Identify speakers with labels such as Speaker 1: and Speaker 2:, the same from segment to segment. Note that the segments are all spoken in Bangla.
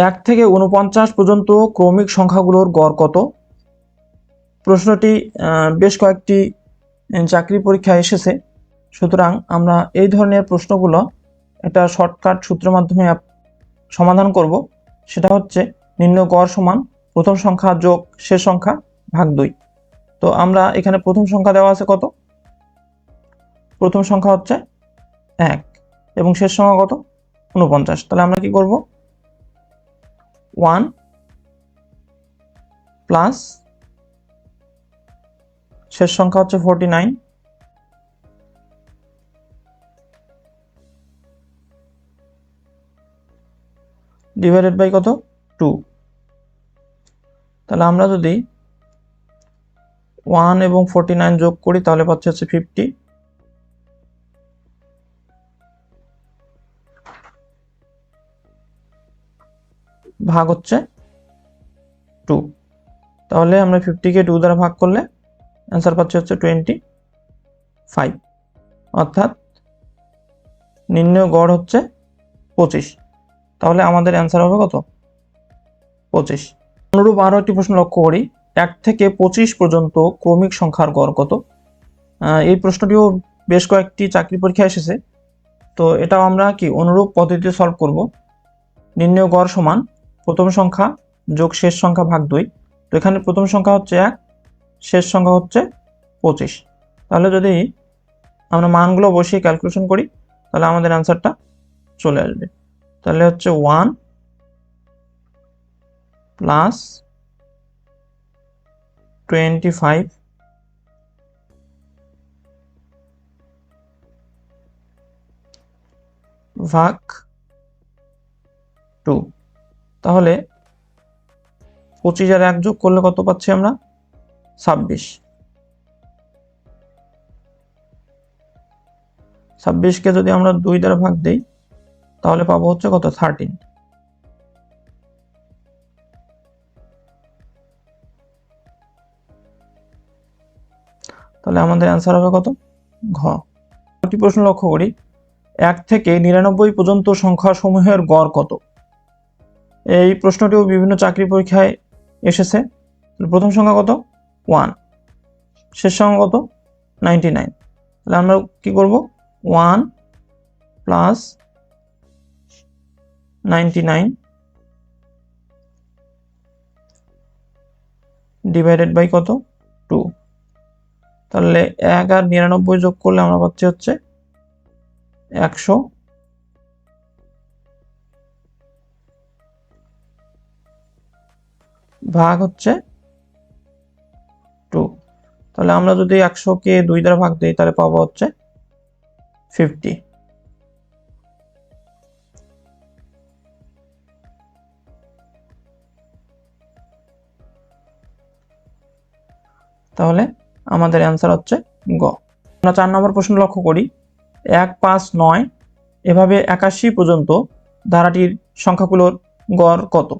Speaker 1: 1 থেকে 49 পর্যন্ত ক্রমিক সংখ্যাগুলোর গড় কত? প্রশ্নটি বেশ কয়েকটি চাকরি পরীক্ষায় এসেছে, সুতরাং আমরা এই ধরনের প্রশ্নগুলো একটা শর্টকাট সূত্রের মাধ্যমে সমাধান করব। সেটা হচ্ছে নির্ণয় গড় সমান প্রথম সংখ্যা যোগ শেষ সংখ্যা ভাগ 2। তো আমরা এখানে প্রথম সংখ্যা দেওয়া আছে কত? প্রথম সংখ্যা হচ্ছে 1 এবং শেষ সংখ্যা কত? 49। তাহলে আমরা কি করব? 1 প্লাস শেষ সংখ্যা হচ্ছে 49 ডিভাইডেড বাই কত? 2। তাহলে আমরা যদি 1 এবং 49 যোগ করি তাহলে পাচ্ছি হচ্ছে 50 ভাগ হচ্ছে 2। তাহলে আমরা 50কে 2 দ্বারা ভাগ করলে অ্যান্সার পাচ্ছি হচ্ছে 25। অর্থাৎ নির্ণয় গড় হচ্ছে 25। তাহলে আমাদের অ্যান্সার হবে কত? 25। অনুরূপ আরও একটি প্রশ্ন লক্ষ্য করি, 1 থেকে 25 পর্যন্ত ক্রমিক সংখ্যার গড় কত? এই প্রশ্নটিও বেশ কয়েকটি চাকরি পরীক্ষায় এসেছে। তো এটাও আমরা কি অনুরূপ পদ্ধতিতে সলভ করব। নির্ণয় গড় সমান প্রথম সংখ্যা যোগ শেষ সংখ্যা ভাগ 2। তো এখানে প্রথম সংখ্যা হচ্ছে 1, শেষ সংখ্যা হচ্ছে 25। তাহলে যদি আমরা মানগুলো বসিয়ে ক্যালকুলেশন করি তাহলে আমাদের অ্যান্সারটা চলে আসবে। তাহলে হচ্ছে 1 প্লাস 25 ভাগ 2। তাহলে 25 আর 1 যোগ করলে কত পাচ্ছি আমরা? 26। 26কে যদি আমরা 2 দ্বারা ভাগ দেই তাহলে পাবো হচ্ছে কত? 13। তাহলে আমাদের অ্যান্সার হবে কত? ঘ। একটি প্রশ্ন লক্ষ্য করি, 1 থেকে 99 পর্যন্ত সংখ্যা সমূহের গড় কত? এই প্রশ্নটিও বিভিন্ন চাকরি পরীক্ষায় এসেছে। প্রথম সংখ্যা কত? 1, শেষ সংখ্যা কত? 99। তাহলে আমরা কি করব? 1 প্লাস 99 ডিভাইডেড বাই কত? 2। তাহলে 1 আর 99 যোগ করলে আমরা পাচ্ছি হচ্ছে 100 ভাগ হচ্ছে 2। তাহলে আমরা যদি 100কে 2 দ্বারা ভাগ দিই তাহলে পাবো হচ্ছে 50। তাহলে আমাদের অ্যান্সার হচ্ছে গ। আমরা 4 নম্বর প্রশ্ন লক্ষ্য করি, 1, 5, 9 এভাবে 81 পর্যন্ত ধারাটির সংখ্যাগুলোর গড় কত?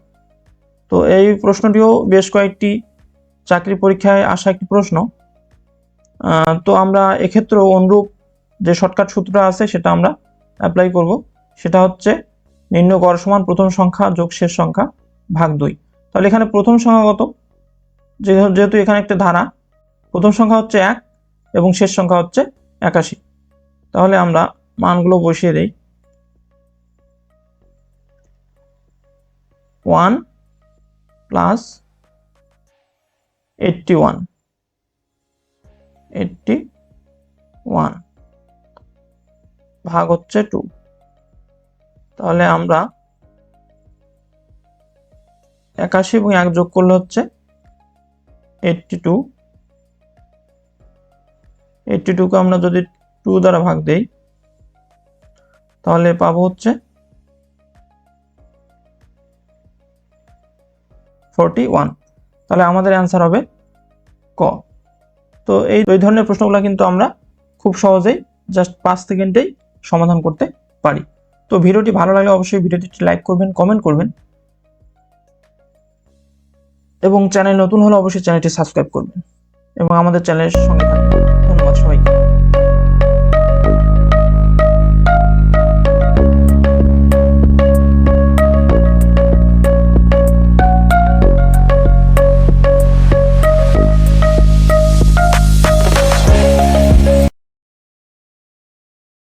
Speaker 1: তো এই প্রশ্নটিও বেশ কয়েকটি চাকরি পরীক্ষায় আসা একটি প্রশ্ন। তো আমরা এক্ষেত্রেও অনুরূপ যে শর্টকাট সূত্রটা আছে সেটা আমরা অ্যাপ্লাই করব। সেটা হচ্ছে নির্ণয় গড় সমান প্রথম সংখ্যা যোগ শেষ সংখ্যা ভাগ 2। তাহলে এখানে প্রথম সংখ্যা কত? যেহেতু এখানে একটা ধারা, প্রথম সংখ্যা হচ্ছে 1 এবং শেষ সংখ্যা হচ্ছে 81। তাহলে আমরা মানগুলো বসিয়ে দেই। 1 প্লাস 81 ভাগ হচ্ছে 2। তাহলে আমরা 81 এবং 1 যোগ করলে হচ্ছে 82। 82কে আমরা যদি 2 দ্বারা ভাগ দেই তাহলে পাবো হচ্ছে 41। তাহলে আমাদের অ্যান্সার হবে ক। তো এই ধরনের প্রশ্নগুলো কিন্তু আমরা খুব সহজেই জাস্ট 5 সেকেন্ডেই সমাধান করতে পারি। তো ভিডিওটি ভালো লাগলে অবশ্যই ভিডিওটি লাইক করবেন, কমেন্ট করবেন এবং চ্যানেল নতুন হলে অবশ্যই চ্যানেলটি সাবস্ক্রাইব করবেন এবং আমাদের চ্যানেলের সঙ্গে থাকবেন।